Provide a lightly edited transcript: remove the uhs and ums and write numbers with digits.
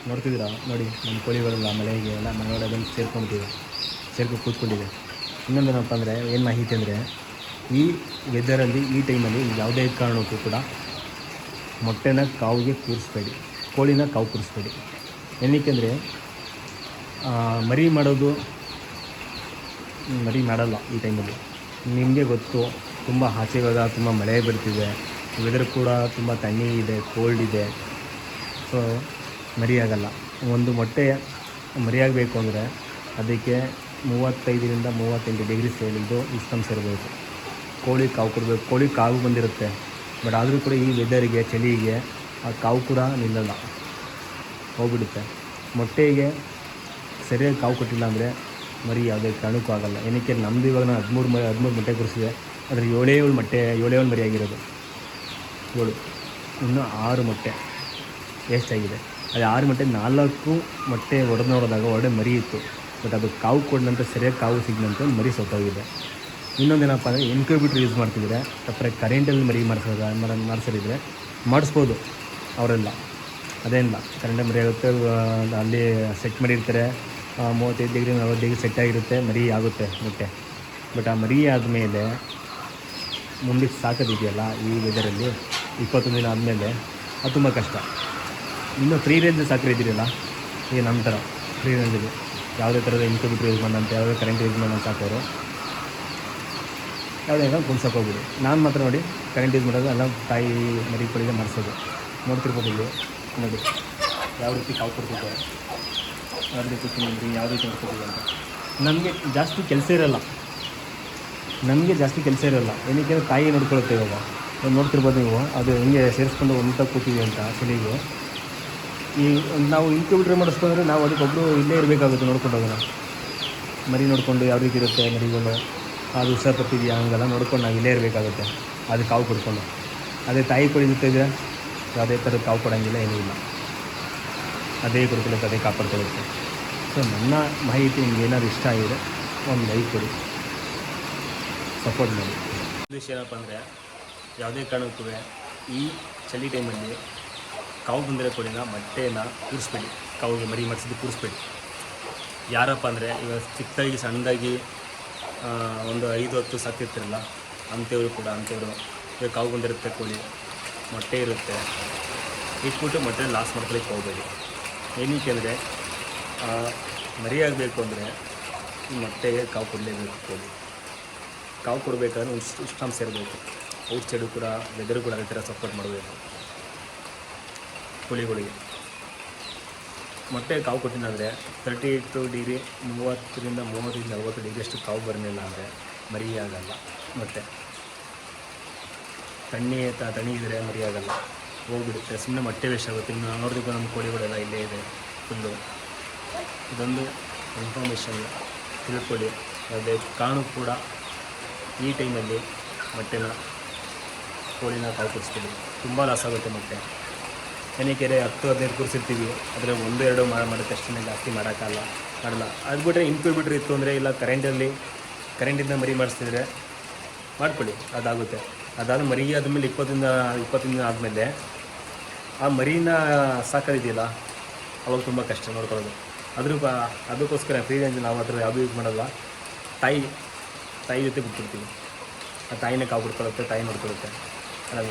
ನೋಡ್ತಿದ್ದೀರಾ ನೋಡಿ, ನಮ್ಮ ಕೋಳಿಗಳೆಲ್ಲ ಮಳೆಗೆ ಎಲ್ಲ ಮನೆಯೊಳಗೆ ಬಂದು ಸೇರ್ಕೊಂಡು ಕೂತ್ಕೊಂಡಿದೆ. ಇನ್ನೊಂದೇನಪ್ಪ ಅಂದರೆ ಏನು ಮಾಹಿತಿ ಅಂದರೆ, ಈ ವೆದರಲ್ಲಿ ಈ ಟೈಮಲ್ಲಿ ಯಾವುದೇ ಕಾರಣಕ್ಕೂ ಕೂಡ ಮೊಟ್ಟೆನ ಕಾವಿಗೆ ಕೂರಿಸ್ಬೇಡಿ, ಕೋಳಿನ ಕಾವು ಕೂರಿಸ್ಬೇಡಿ. ಏನಕ್ಕೆಂದರೆ ಮರಿ ಮಾಡಲ್ಲ ಈ ಟೈಮಲ್ಲಿ. ನಿಮಗೆ ಗೊತ್ತು, ತುಂಬ ಆಚೆಗಾಗ ತುಂಬ ಮಳೆ ಬರ್ತಿದೆ, ವೆದರ್ ಕೂಡ ತುಂಬ ತಣ್ಣಿ ಇದೆ, ಕೋಲ್ಡ್ ಇದೆ. ಸೊ ಮರಿಯಾಗಲ್ಲ. ಒಂದು ಮೊಟ್ಟೆ ಮರಿಯಾಗಬೇಕು ಅಂದರೆ ಅದಕ್ಕೆ 35 to 38 ಡಿಗ್ರಿ ಸೇರಿದ್ದು ಉಷ್ಣಾಂಶ ಇರಬೇಕು. ಕೋಳಿ ಕಾವು ಕೊಡಬೇಕು. ಕೋಳಿ ಕಾವು ಬಂದಿರುತ್ತೆ, ಬಟ್ ಆದರೂ ಕೂಡ ಈ ವೆದರಿಗೆ, ಚಳಿಗೆ ಆ ಕಾವು ಕೂಡ ನಿಲ್ಲಲ್ಲ, ಹೋಗ್ಬಿಡುತ್ತೆ. ಮೊಟ್ಟೆಗೆ ಸರಿಯಾಗಿ ಕಾವು ಕೊಟ್ಟಿಲ್ಲ ಅಂದರೆ ಮರಿ ಯಾವುದೇ ಕಾರಣಕ್ಕೂ ಆಗಲ್ಲ. ಏನಕ್ಕೆ ನಮ್ಮದು ಇವಾಗ ನಾನು 13 ಮೊಟ್ಟೆ ಕೂರಿಸಿದೆ, ಆದರೆ 7 ಮರಿ ಆಗಿರೋದು. 7 ಇನ್ನೂ 6 ಮೊಟ್ಟೆ ವೇಸ್ಟ್ ಆಗಿದೆ. ಅದು 6 ಮೊಟ್ಟೆ 4 ಮೊಟ್ಟೆ ಹೊಡೆದು ಮರಿ ಇತ್ತು, ಬಟ್ ಅದು ಕಾವು ಕೊಡದಂತೆ ಸರಿಯಾಗಿ ಕಾವು ಸಿಗದಂತೆ ಮರಿ ಸತ್ತೋಗಿದೆ. ಇನ್ನೊಂದೇನಪ್ಪ ಅಂದರೆ ಇನ್ಕ್ಯುಬೇಟರ್ ಯೂಸ್ ಮಾಡ್ತಿದ್ರೆ, ಸಪ್ರೇಟ್ ಕರೆಂಟಲ್ಲಿ ಮರಿ ಮಾಡಿಸೋರಿದ್ರೆ ಮಾಡಿಸ್ಬೋದು ಅವರೆಲ್ಲ. ಅದೇನಿಲ್ಲ, ಕರೆಂಟಲ್ಲಿ ಮರಿ ಆಗುತ್ತೆ, ಅಲ್ಲಿ ಸೆಟ್ ಮಾಡಿರ್ತಾರೆ, 35 ಡಿಗ್ರಿ 40 ಡಿಗ್ರಿ ಸೆಟ್ ಆಗಿರುತ್ತೆ, ಮರಿ ಆಗುತ್ತೆ ಮೊಟ್ಟೆ. ಬಟ್ ಆ ಮರಿ ಆದಮೇಲೆ ಮುಂದಕ್ಕೆ ಸಾಕೋದಿದೆಯಲ್ಲ ಈ ವೆದರಲ್ಲಿ 21 ದಿನ ಆದಮೇಲೆ ಅದು ತುಂಬ ಕಷ್ಟ. ಇನ್ನು ಫ್ರೀ ರೇಂಜ್ ಸಾಕಿದ್ದೀರಲ್ಲ, ಈಗ ನಮ್ಮ ಥರ ಫ್ರೀ ರೇಂಜಲ್ಲಿ ಯಾವುದೇ ಥರದ ಇನ್ಕ್ಯುಬೇಟರ್ ಯೂಸ್ ಮಾಡೋಂಥ, ಯಾವುದೇ ಕರೆಂಟ್ ಯೂಸ್ ಮಾಡೋಂಥ ಸಾಕೋರು ಯಾವುದೇ ಕುಣ್ಸಕ್ಕೆ ಹೋಗ್ಬಿಡಿ. ನಾನು ಮಾತ್ರ ನೋಡಿ ಕರೆಂಟ್ ಯೂಸ್ ಮಾಡೋದು ಎಲ್ಲ ತಾಯಿ ಮರಿ ಕೋಳಿಗೆ ಮಾಡಿಸೋದು. ನೋಡ್ತಿರ್ಬೋದು ಇಲ್ಲಿ ನೋಡಿ ಯಾವ ರೀತಿ ಕಾವು ಕೊಡ್ತಿದ್ದಾರೆ, ಯಾವ ರೀತಿ ತಿಂದ್ರಿ, ಯಾವ ರೀತಿ ನೋಡ್ಕೊತೀವಿ ಅಂತ. ನಮಗೆ ಜಾಸ್ತಿ ಕೆಲಸ ಇರಲ್ಲ, ಏನಕ್ಕೆ ತಾಯಿ ನೋಡ್ಕೊಳುತ್ತೆ. ಇವಾಗ ನೋಡ್ತಿರ್ಬೋದು ನೀವು, ಅದು ಹಿಂಗೆ ಸೇರಿಸ್ಕೊಂಡು ಒಂದ ಕೂತೀವಿ ಅಂತ ಚಳಿಗೆ. ಈ ನಾವು ಇನ್ಕ್ಯುಬೇಟರ್ ಮಾಡಿಸ್ಕೊಂಡ್ರೆ ನಾವು ಅದಕ್ಕೊಬ್ಬರು ಇಲ್ಲೇ ಇರಬೇಕಾಗುತ್ತೆ, ನೋಡ್ಕೊಂಡು ಹೋಗೋಣ. ಮರಿ ನೋಡಿಕೊಂಡು ಯಾವ ರೀತಿ ಇರುತ್ತೆ ಮರಿಗಳು, ಅದು ಹುಷಾರ್ಪಟ್ಟಿದೆಯಾ ಹಂಗೆಲ್ಲ ನೋಡ್ಕೊಂಡು ನಾವು ಇಲ್ಲೇ ಇರಬೇಕಾಗುತ್ತೆ, ಅದು ಕಾವು ಕೊಡ್ಕೊಂಡು. ಅದೇ ತಾಯಿ ಕೋಳಿ ಜೊತೆಗಿದ್ರೆ ಯಾವುದೇ ಥರದ ಕಾವು ಕೊಡೋಂಗಿಲ್ಲ, ಏನೂ ಇಲ್ಲ, ಅದೇ ಕೊಡ್ಕೊಳ್ಳುತ್ತೆ, ಅದೇ ಕಾಪಾಡ್ಕೊಳ್ಳುತ್ತೆ. ಸೊ ನನ್ನ ಮಾಹಿತಿ ನಿಮ್ಗೆ ಏನಾದ್ರು ಇಷ್ಟ ಆಗಿದೆ ಒಂದು ಲೈಕ್ ಕೊಡಿ, ಸಪೋರ್ಟ್ ಮಾಡಿ. ವಿಷಯ ಏನಪ್ಪ ಅಂದರೆ, ಯಾವುದೇ ಕಾರಣಕ್ಕೂ ಈ ಚಳಿ ಟೈಮಲ್ಲಿ ಕಾವು ಬಂದಿರೋ ಕೋಳಿನ ಮೊಟ್ಟೆನ ಕೂರಿಸ್ಬೇಡಿ, ಕಾವಿಗೆ ಮರಿ ಮಾಡಿಸಿದ್ದು ಕೂರಿಸ್ಬೇಡಿ. ಯಾರಪ್ಪ ಅಂದರೆ ಇವಾಗ ಚಿಕ್ಕದಾಗಿ ಸಣ್ಣದಾಗಿ ಒಂದು 5-10 ಸಾಕಿರ್ತಿರಲ್ಲ ಅಂಥವ್ರು ಇವಾಗ ಕಾವು ಬಂದಿರುತ್ತೆ, ಕೋಳಿ ಮೊಟ್ಟೆ ಇರುತ್ತೆ, ಇಟ್ಬಿಟ್ಟು ಮೊಟ್ಟೆ ಲಾಸ್ ಮಾಡ್ಕೊಳ್ಳಿಕ್ಕೆ ಹೋಗಬೇಡಿ. ಏನಕ್ಕೆ ಅಂದರೆ ಮರಿ ಆಗಬೇಕು ಅಂದರೆ ಮೊಟ್ಟೆಗೆ ಕಾವು ಕೊಡಲೇಬೇಕು. ಕೋಳಿ ಕಾವು ಕೊಡಬೇಕಾದ್ರೆ ಉಷ್ಣಾಂಶ ಇರಬೇಕು. ಔಟ್ ಸೈಡು ಕೂಡ ವೆದರು ಕೂಡ ಅದೇ ಥರ ಸಪೋರ್ಟ್ ಮಾಡಬೇಕು ಕೋಳಿಗಳಿಗೆ. ಮೊಟ್ಟೆ ಕಾವು ಕೊಟ್ಟಿಲ್ಲ ಅಂದರೆ 38 ಡಿಗ್ರಿ 30 to 40 ಡಿಗ್ರಿ ಅಷ್ಟು ಕಾವು ಬರಲಿಲ್ಲ ಅಂದರೆ ಮರಿ ಆಗಲ್ಲ. ಮೊಟ್ಟೆ ತಣ್ಣಗಿದ್ರೆ ಮರಿ ಆಗಲ್ಲ, ಹೋಗ್ಬಿಡುತ್ತೆ, ಸುಮ್ಮನೆ ಮೊಟ್ಟೆ ವೇಸ್ಟ್ ಆಗುತ್ತೆ. ಇನ್ನು ನಾವು ನೋಡಿದ್ರೆ ನಮ್ಮ ಕೋಳಿಗಳೆಲ್ಲ ಇಲ್ಲೇ ಇದೆ ಫುಲ್ಲು. ಇದೊಂದು ಇನ್ಫಾರ್ಮೇಷನ್ ತಿಳ್ಕೊಳ್ಳಿ. ಅದೇ ಕಾರಣು ಕೂಡ ಈ ಟೈಮಲ್ಲಿ ಮೊಟ್ಟೆನ ಕೋಳಿನ ಕಾವು ಕೊಡಿಸ್ತೀವಿ, ತುಂಬ ಲಾಸ್ ಆಗುತ್ತೆ ಮೊಟ್ಟೆ. ಏನಕ್ಕೆ 10-15 ಕೂರಿಸಿರ್ತೀವಿ, ಆದರೆ 1-2 ಮಾಡುತ್ತೆ ಅಷ್ಟೇ, ಜಾಸ್ತಿ ಮಾಡೋಕ್ಕಲ್ಲ. ಅದು ಬಿಟ್ಟರೆ ಇನ್ಕ್ಯುಬೇಟರ್ ಇತ್ತು ಅಂದರೆ, ಇಲ್ಲ ಕರೆಂಟಿಂದ ಮರಿ ಮಾಡಿಸ್ತಿದ್ರೆ ಮಾಡ್ಕೊಳ್ಳಿ, ಅದಾಗುತ್ತೆ. ಅದಾದ ಮರಿ ಆದಮೇಲೆ 20 ದಿನ ಆದಮೇಲೆ ಆ ಮರಿನ ಸಾಕೋದಿದೆಯಲ್ಲ, ಅವಾಗ ತುಂಬ ಕಷ್ಟ ನೋಡ್ಕೊಳ್ಳೋದು. ಅದಕ್ಕೋಸ್ಕರ ಫ್ರೀ ರೇಂಜ್ ನಾವು ಹತ್ರ ಯಾವುದೂ ಯೂಸ್ ಮಾಡೋಲ್ಲ. ತಾಯಿ ಜೊತೆ ಬಿಟ್ಬಿಡ್ತೀವಿ, ಆ ತಾಯಿನೇ ಕಾವು ಬಿಟ್ಕೊಳ್ಳುತ್ತೆ, ತಾಯಿ ನೋಡ್ಕೊಳ್ಳುತ್ತೆ. ಅಲ್ಲ